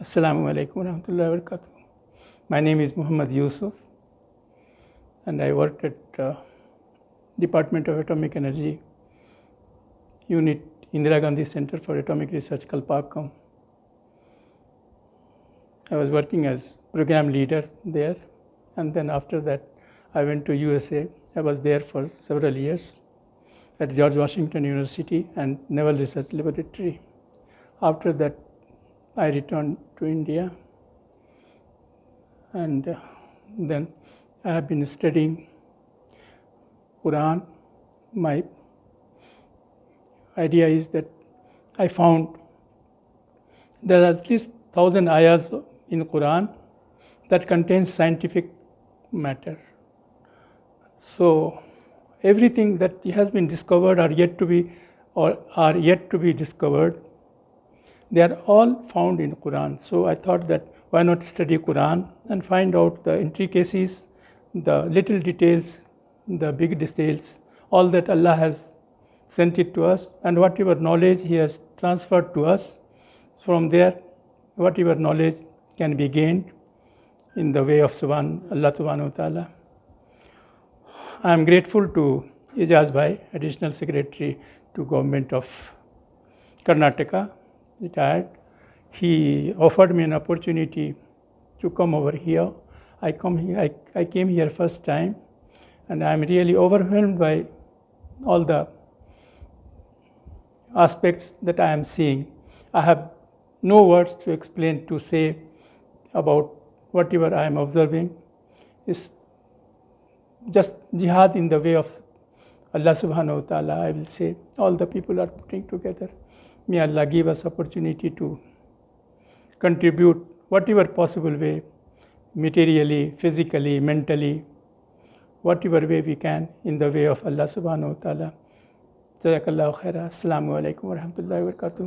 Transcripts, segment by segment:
Assalamu alaikum warahmatullahi wabarakatuh. My name is Muhammad Yusuf and I worked at Department of Atomic Energy Unit, Indira Gandhi Center for Atomic Research, Kalpakkam. I was working as program leader there, and then after that I went to USA. I was there for several years at George Washington University and Naval Research Laboratory. After that I returned to India, and then I have been studying Quran. My idea is that I found there are at least 1,000 ayahs in Quran that contains scientific matter. So everything that has been discovered are yet to be discovered. They are all found in Quran. So I thought that why not study Quran and find out the intricacies, the little details, the big details, all that Allah has sent it to us, and whatever knowledge He has transferred to us, from there whatever knowledge can be gained in the way of Allah subhanahu wa ta'ala. I am grateful to Ijaz Bhai, Additional Secretary to Government of Karnataka, retired. He offered me an opportunity to come over here. I came here first time, and I am really overwhelmed by all the aspects that I am seeing. I have no words to explain, to say about whatever I am observing. It's just jihad in the way of Allah subhanahu wa ta'ala, I will say. All the people are putting together. May Allah give us opportunity to contribute whatever possible way, materially, physically, mentally, whatever way we can in the way of Allah subhanahu wa ta'ala. Jazakallahu khaira. Assalamu alaikum warahmatullahi wabarakatuh.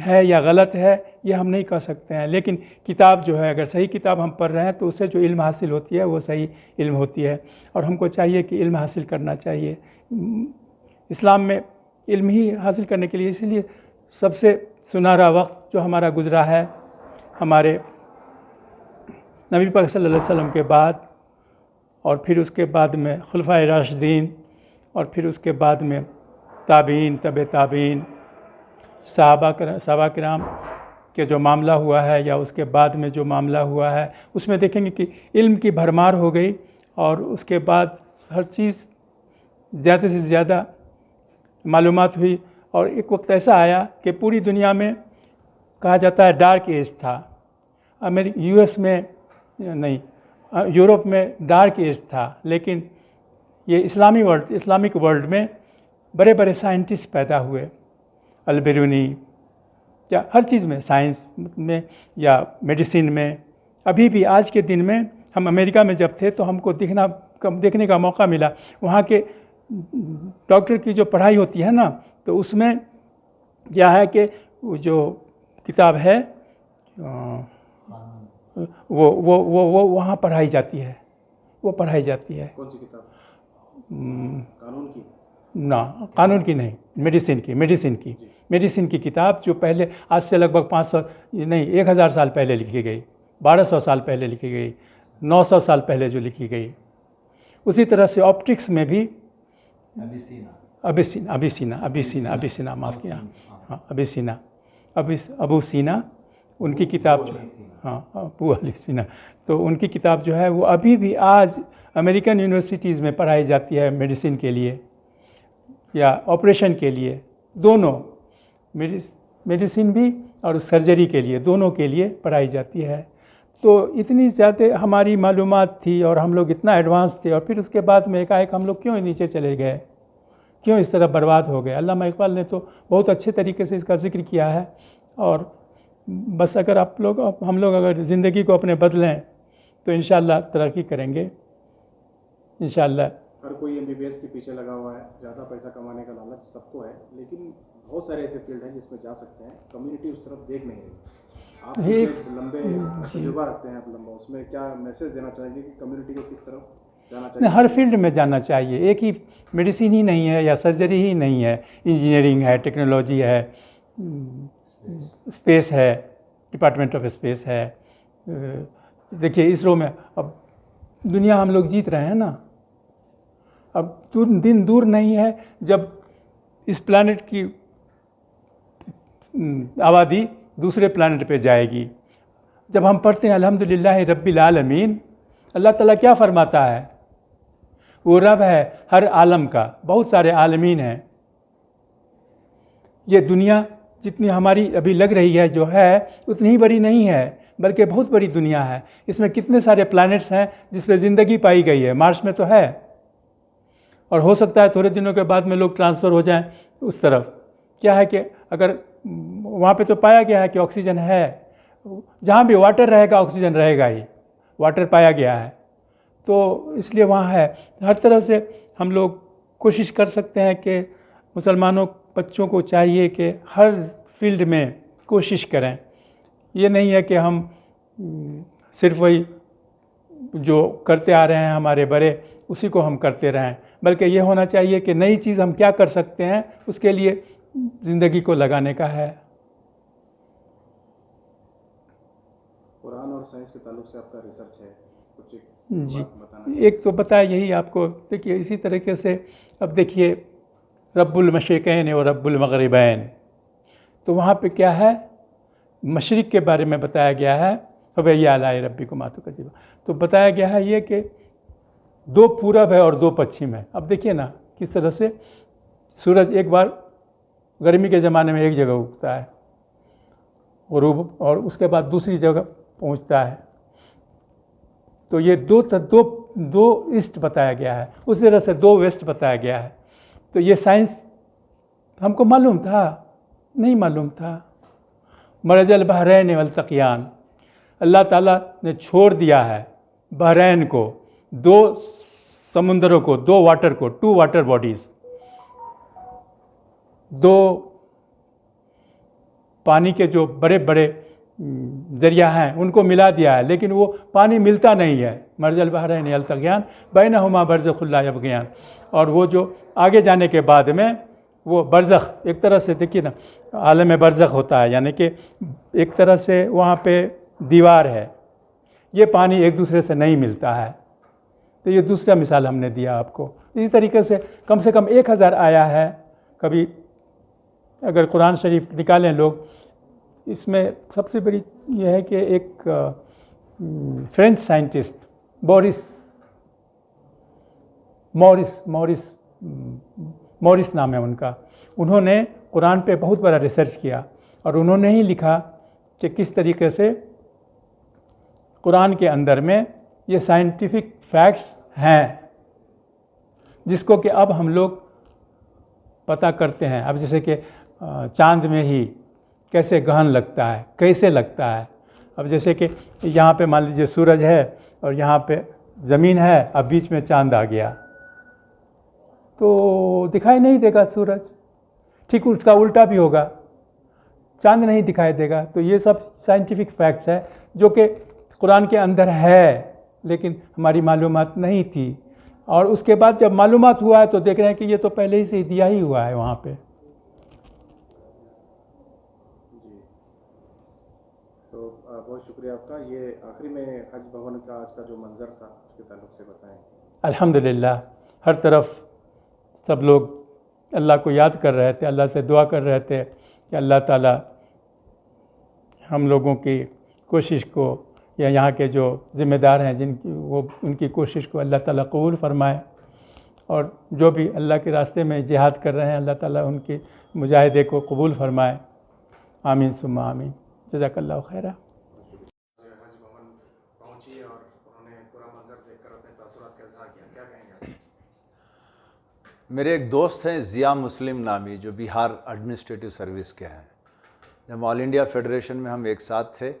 ہے یا غلط ہے یہ ہم نہیں کہہ سکتے ہیں، لیکن کتاب جو ہے اگر صحیح کتاب ہم پڑھ رہے ہیں تو اس سے جو علم حاصل ہوتی ہے وہ صحیح علم ہوتی ہے، اور ہم کو چاہیے کہ علم حاصل کرنا چاہیے اسلام میں، علم ہی حاصل کرنے کے لیے۔ اس لیے سب سے سنہرا وقت جو ہمارا گزرا ہے ہمارے نبی پاک صلی اللہ علیہ وسلم کے بعد، اور پھر اس کے بعد میں خلفائے راشدین، اور پھر اس کے بعد میں تابعین، تبع تابعین، صحابہ کرام کے جو معاملہ ہوا ہے یا اس کے بعد میں جو معاملہ ہوا ہے، اس میں دیکھیں گے کہ علم کی بھرمار ہو گئی، اور اس کے بعد ہر چیز زیادہ سے زیادہ معلومات ہوئی، اور ایک وقت ایسا آیا کہ پوری دنیا میں کہا جاتا ہے ڈارک ایج تھا، یو ایس میں نہیں، یورپ میں ڈارک ایج تھا، لیکن یہ اسلامک ورلڈ میں بڑے بڑے سائنٹسٹ پیدا ہوئے، البیرونی یا ہر چیز میں، سائنس میں یا میڈیسن میں۔ ابھی بھی آج کے دن میں ہم امریکہ میں جب تھے تو ہم کو دیکھنے کا موقع ملا، وہاں کے ڈاکٹر کی جو پڑھائی ہوتی ہے نا، تو اس میں کیا ہے کہ وہ جو کتاب ہے وہ وہاں پڑھائی جاتی ہے، وہ پڑھائی جاتی ہے۔ کون سی کتاب؟ قانون کی؟ نہ، قانون کی نہیں، میڈیسن کی کتاب، جو پہلے آج سے لگ بھگ 500 نہیں 1000 سال پہلے لکھی گئی، 1200 سال پہلے لکھی گئی، 900 سال پہلے جو لکھی گئی۔ اسی طرح سے آپٹکس میں بھی ابیسینا معاف کیا، ہاں ابو سینا ان کی کتاب جو، ہاں ابو علی سینا، تو ان کی کتاب جو ہے وہ ابھی بھی آج امریکن یونیورسٹیز میں پڑھائی جاتی ہے، میڈیسن کے لیے یا آپریشن کے لیے، دونوں، میڈیسن بھی اور سرجری کے لیے، دونوں کے لیے پڑھائی جاتی ہے۔ تو اتنی زیادہ ہماری معلومات تھی اور ہم لوگ اتنا ایڈوانس تھے، اور پھر اس کے بعد میں ایک ہم لوگ کیوں نیچے چلے گئے، کیوں اس طرح برباد ہو گئے؟ علامہ اقبال نے تو بہت اچھے طریقے سے اس کا ذکر کیا ہے، اور بس اگر ہم لوگ اگر زندگی کو اپنے بدلیں تو انشاءاللہ ترقی کریں گے انشاءاللہ۔ ہر کوئی MBBS کے پیچھے لگا ہوا ہے، زیادہ پیسہ کمانے کا لالچ سب کو ہے، لیکن بہت سارے ایسے فیلڈ ہیں جس میں جا سکتے ہیں، کمیونٹی اس طرف دیکھ نہیں رہی۔ آپ لمبے تجربہ رکھتے ہیں، آپ لمبا، اس میں کیا میسج دینا چاہیں گے کہ کمیونٹی کو کس طرف جانا چاہیے؟ ہر فیلڈ میں جانا چاہیے، ایک ہی میڈیسن ہی نہیں ہے یا سرجری ہی نہیں ہے، انجینئرنگ ہے، ٹیکنالوجی ہے، اسپیس ہے، ڈپارٹمنٹ آف اسپیس ہے۔ دیکھیے اسرو میں اب دنیا ہم لوگ جیت رہے ہیں نا، اب دن دور نہیں ہے جب اس پلانٹ کی آبادی دوسرے پلانٹ پہ جائے گی۔ جب ہم پڑھتے ہیں الحمدللہ رب العالمین، اللہ تعالیٰ کیا فرماتا ہے؟ وہ رب ہے ہر عالم کا، بہت سارے عالمین ہیں۔ یہ دنیا جتنی ہماری ابھی لگ رہی ہے جو ہے اتنی ہی بڑی نہیں ہے، بلکہ بہت بڑی دنیا ہے۔ اس میں کتنے سارے پلانٹس ہیں جس پہ زندگی پائی گئی ہے، مارس میں تو ہے، اور ہو سکتا ہے تھوڑے دنوں کے بعد میں لوگ ٹرانسفر ہو جائیں اس طرف۔ کیا ہے کہ اگر وہاں پہ تو پایا گیا ہے کہ آکسیجن ہے، جہاں بھی واٹر رہے گا آکسیجن رہے گا ہی، واٹر پایا گیا ہے، تو اس لیے وہاں ہے۔ ہر طرح سے ہم لوگ کوشش کر سکتے ہیں کہ مسلمانوں بچوں کو چاہیے کہ ہر فیلڈ میں کوشش کریں۔ یہ نہیں ہے کہ ہم صرف وہی جو کرتے آ رہے ہیں ہمارے بڑے اسی کو ہم کرتے رہیں، بلکہ یہ ہونا چاہیے کہ نئی چیز ہم کیا کر سکتے ہیں، اس کے لیے زندگی کو لگانے کا ہے۔ قرآن اور سائنس کے تعلق سے آپ کا ریسرچ ہے، کچھ جی ایک تو بتایا یہی آپ کو، دیکھیے اسی طریقے سے اب دیکھیے رب المشرقین و رب المغربین، تو وہاں پہ کیا ہے، مشرق کے بارے میں بتایا گیا ہے، فبأي آلاء ربكما تكذبان، تو بتایا گیا ہے یہ کہ 2 پورب ہے اور 2 پچھم ہے۔ اب دیکھیے نا کس طرح سے سورج ایک بار گرمی کے زمانے میں ایک جگہ اگتا ہے غروب، اور اس کے بعد دوسری جگہ پہنچتا ہے، تو یہ دو ایسٹ بتایا گیا ہے، اسی طرح سے 2 ویسٹ بتایا گیا ہے۔ تو یہ سائنس ہم کو معلوم تھا؟ نہیں معلوم تھا۔ مرج البحرین والتقیان، اللہ تعالیٰ نے چھوڑ دیا ہے بحرین کو، 2 سمندروں کو، 2 واٹر کو، 2 واٹر باڈیز، 2 پانی کے جو بڑے بڑے ذریعہ ہیں ان کو ملا دیا ہے، لیکن وہ پانی ملتا نہیں ہے. مرج البحرین یلتقیان بینہما برزخ لا یبغیان. اور وہ جو آگے جانے کے بعد میں وہ برزخ، ایک طرح سے دیکھیے نا، عالم برزخ ہوتا ہے، یعنی کہ ایک طرح سے وہاں پہ دیوار ہے، یہ پانی ایک دوسرے سے نہیں ملتا ہے. تو یہ دوسرا مثال ہم نے دیا آپ کو. اسی طریقے سے کم 1000 آیا ہے. کبھی اگر قرآن شریف نکالیں لوگ، اس میں سب سے بڑی یہ ہے کہ ایک فرینچ سائنٹسٹ مورس نام ہے ان کا، انہوں نے قرآن پہ بہت بڑا ریسرچ کیا، اور انہوں نے ہی لکھا کہ کس طریقے سے قرآن کے اندر میں یہ سائنٹیفک فیکٹس ہیں جس کو کہ اب ہم لوگ پتہ کرتے ہیں. اب جیسے کہ چاند میں ہی کیسے گہن لگتا ہے، کیسے لگتا ہے. اب جیسے کہ یہاں پہ مان لیجیے سورج ہے اور یہاں پہ زمین ہے، اب بیچ میں چاند آ گیا تو دکھائی نہیں دے گا سورج. ٹھیک اس کا الٹا بھی ہوگا، چاند نہیں دکھائی دے گا. تو یہ سب سائنٹیفک فیکٹس ہے جو کہ قرآن کے اندر ہے، لیکن ہماری معلومات نہیں تھی. اور اس کے بعد جب معلومات ہوا ہے تو دیکھ رہے ہیں کہ یہ تو پہلے ہی سے دیا ہی ہوا ہے وہاں پہ. تو بہت شکریہ آپ کا. یہ آخری میں حج بھون کا آج کا جو منظر تھا اس کے تعلق سے بتائیں. الحمدللہ ہر طرف سب لوگ اللہ کو یاد کر رہے تھے، اللہ سے دعا کر رہے تھے کہ اللہ تعالیٰ ہم لوگوں کی کوشش کو، یا یہاں کے جو ذمہ دار ہیں جن کی ان کی کوشش کو اللہ تعالیٰ قبول فرمائے. اور جو بھی اللہ کے راستے میں جہاد کر رہے ہیں اللہ تعالیٰ ان کے مجاہدے کو قبول فرمائے. آمین ثم آمین. جزاک اللہ خیرہ. حج بھون پہنچی اور انہوں نے پورا منظر دیکھ کر اپنے تاثرات کا اظہار کیا، کیا کہیں گے؟ میرے ایک دوست ہیں ضیاء مسلم نامی، جو بہار ایڈمنسٹریٹو سروس کے ہیں. جب آل انڈیا فیڈریشن میں ہم ایک ساتھ تھے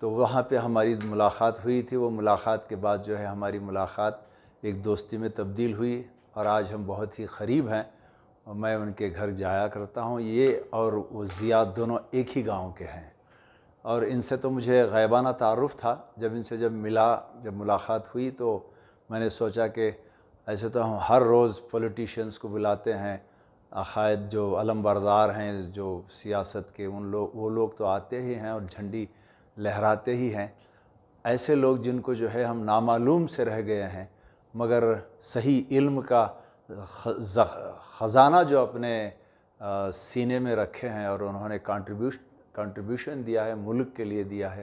تو وہاں پہ ہماری ملاقات ہوئی تھی. وہ ملاقات کے بعد جو ہے ہماری ملاقات ایک دوستی میں تبدیل ہوئی، اور آج ہم بہت ہی قریب ہیں. اور میں ان کے گھر جایا کرتا ہوں. یہ اور وہ ضیاء دونوں ایک ہی گاؤں کے ہیں، اور ان سے تو مجھے غیبانہ تعارف تھا. جب ان سے جب ملاقات ہوئی تو میں نے سوچا کہ ایسے تو ہم ہر روز پولیٹیشینز کو بلاتے ہیں، عقائد جو علم بردار ہیں جو سیاست کے، وہ لوگ تو آتے ہی ہیں اور جھنڈی لہراتے ہی ہیں. ایسے لوگ جن کو جو ہے ہم نامعلوم سے رہ گئے ہیں، مگر صحیح علم کا خزانہ جو اپنے سینے میں رکھے ہیں، اور انہوں نے کنٹریبیوشن دیا ہے، ملک کے لیے دیا ہے،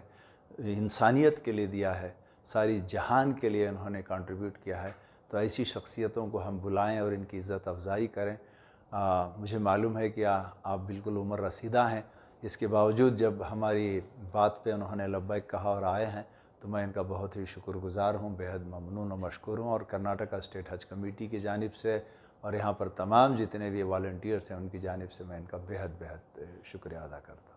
انسانیت کے لیے دیا ہے، ساری جہان کے لیے انہوں نے کنٹریبیوٹ کیا ہے. تو ایسی شخصیتوں کو ہم بلائیں اور ان کی عزت افزائی کریں. مجھے معلوم ہے کہ آپ بالکل عمر رسیدہ ہیں، اس کے باوجود جب ہماری بات پہ انہوں نے لبیک کہا اور آئے ہیں تو میں ان کا بہت ہی شکر گزار ہوں، بیحد ممنون و مشکور ہوں. اور کرناٹکا اسٹیٹ حج کمیٹی کی جانب سے اور یہاں پر تمام جتنے بھی والنٹیئرس ہیں ان کی جانب سے میں ان کا بیحد شکریہ ادا کرتا ہوں.